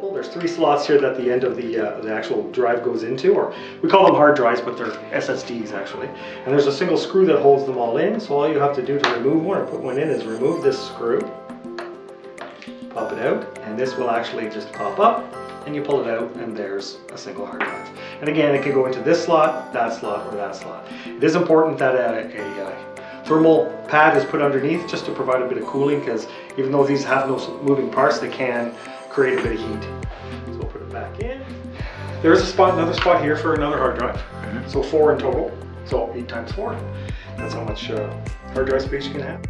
couple. There's 3 slots here that the end of the actual drive goes into, or we call them hard drives, but they're SSDs actually. And there's a single screw that holds them all in, so all you have to do to remove one or put one in is remove this screw, pop it out, and this will actually just pop up, and you pull it out, and there's a single hard drive. And again, it can go into this slot, or that slot. It is important that a thermal pad is put underneath just to provide a bit of cooling, because even though these have no moving parts, they can create a bit of heat. So we'll put it back in. There's a spot, another spot here for another hard drive. So 4 in total. So 8 times 4. That's how much hard drive space you can have.